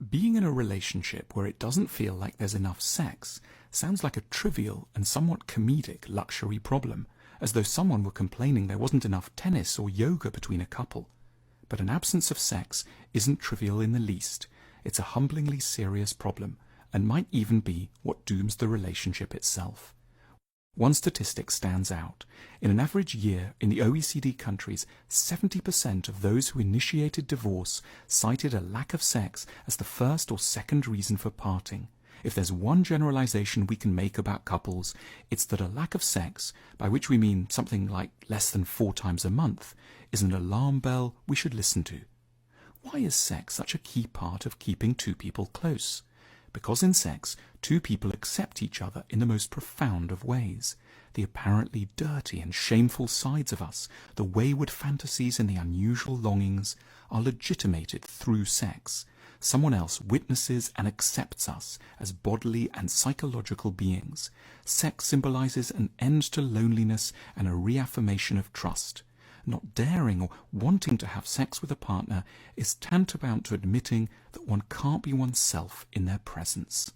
Being in a relationship where it doesn't feel like there's enough sex sounds like a trivial and somewhat comedic luxury problem, as though someone were complaining there wasn't enough tennis or yoga between a couple. But an absence of sex isn't trivial in the least. It's a humblingly serious problem, and might even be what dooms the relationship itself. One statistic stands out. In an average year in the OECD countries, 70% of those who initiated divorce cited a lack of sex as the first or second reason for parting. If there's one generalization we can make about couples, it's that a lack of sex, by which we mean something like less than 4 times a month, is an alarm bell we should listen to. Why is sex such a key part of keeping two people close? Because in sex, two people accept each other in the most profound of ways. The apparently dirty and shameful sides of us, the wayward fantasies and the unusual longings, are legitimated through sex. Someone else witnesses and accepts us as bodily and psychological beings. Sex symbolizes an end to loneliness and a reaffirmation of trust. Not daring or wanting to have sex with a partner is tantamount to admitting that one can't be oneself in their presence.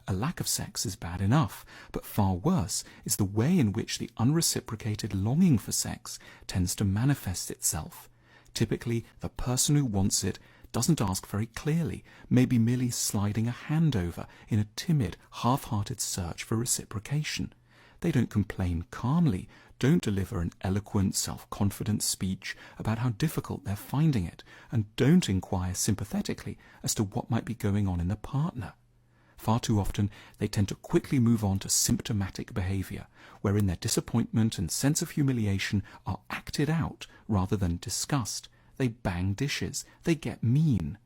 A lack of sex is bad enough, but far worse is the way in which the unreciprocated longing for sex tends to manifest itself. Typically, the person who wants it doesn't ask very clearly, maybe merely sliding a hand over in a timid, half-hearted search for reciprocation. They don't complain calmly, don't deliver an eloquent, self-confident speech about how difficult they're finding it, and don't inquire sympathetically as to what might be going on in the partner. Far too often, they tend to quickly move on to symptomatic behavior, wherein their disappointment and sense of humiliation are acted out rather than discussed. They bang dishes, they get mean.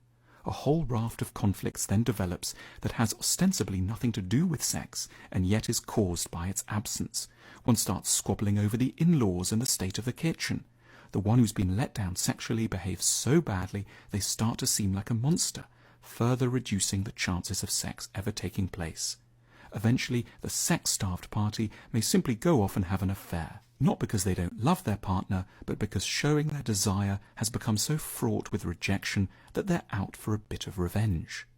A whole raft of conflicts then develops that has ostensibly nothing to do with sex, and yet is caused by its absence. One starts squabbling over the in-laws and the state of the kitchen. The one who's been let down sexually behaves so badly they start to seem like a monster, further reducing the chances of sex ever taking place. Eventually, the sex-starved party may simply go off and have an affair, not because they don't love their partner, but because showing their desire has become so fraught with rejection that they're out for a bit of revenge.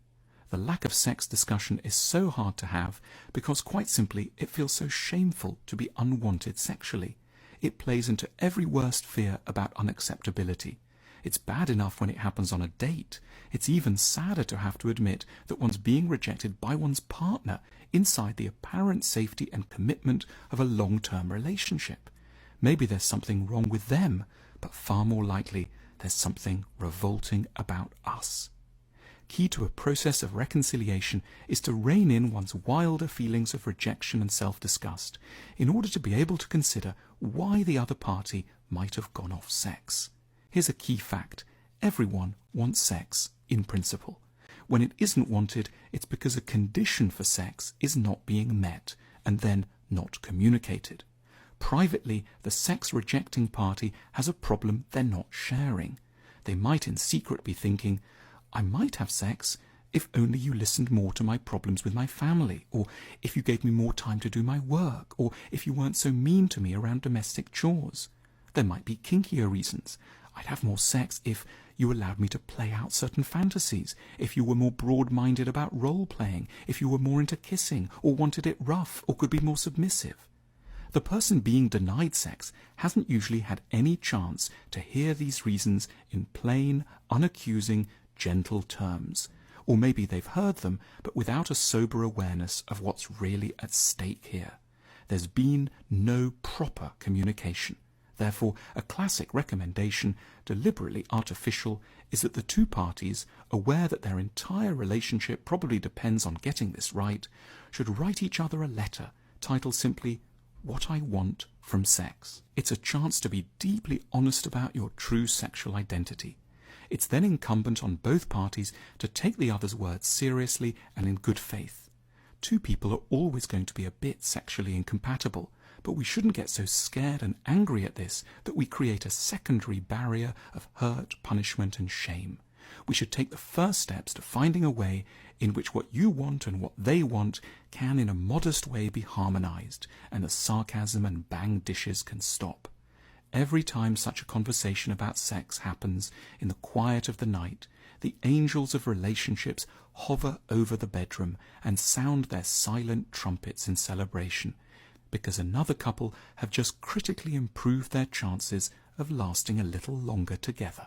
The lack of sex discussion is so hard to have because, quite simply, it feels so shameful to be unwanted sexually. It plays into every worst fear about unacceptability. It's bad enough when it happens on a date. It's even sadder to have to admit that one's being rejected by one's partner inside the apparent safety and commitment of a long-term relationship. Maybe there's something wrong with them, but far more likely there's something revolting about us. Key to a process of reconciliation is to rein in one's wilder feelings of rejection and self-disgust in order to be able to consider why the other party might have gone off sex. Here's a key fact. Everyone wants sex, in principle. When it isn't wanted, it's because a condition for sex is not being met, and then not communicated. Privately, the sex-rejecting party has a problem they're not sharing. They might in secret be thinking, I might have sex if only you listened more to my problems with my family, or if you gave me more time to do my work, or if you weren't so mean to me around domestic chores. There might be kinkier reasons. I'd have more sex if you allowed me to play out certain fantasies, if you were more broad-minded about role-playing, if you were more into kissing, or wanted it rough, or could be more submissive. The person being denied sex hasn't usually had any chance to hear these reasons in plain, unaccusing, gentle terms. Or maybe they've heard them, but without a sober awareness of what's really at stake here. There's been no proper communication. Therefore, a classic recommendation, deliberately artificial, is that the two parties, aware that their entire relationship probably depends on getting this right, should write each other a letter titled simply, What I Want from Sex. It's a chance to be deeply honest about your true sexual identity. It's then incumbent on both parties to take the other's words seriously and in good faith. Two people are always going to be a bit sexually incompatible, but we shouldn't get so scared and angry at this that we create a secondary barrier of hurt, punishment, and shame. We should take the first steps to finding a way in which what you want and what they want can in a modest way be harmonized, and the sarcasm and bang dishes can stop. Every time such a conversation about sex happens in the quiet of the night, the angels of relationships hover over the bedroom and sound their silent trumpets in celebration, because another couple have just critically improved their chances of lasting a little longer together.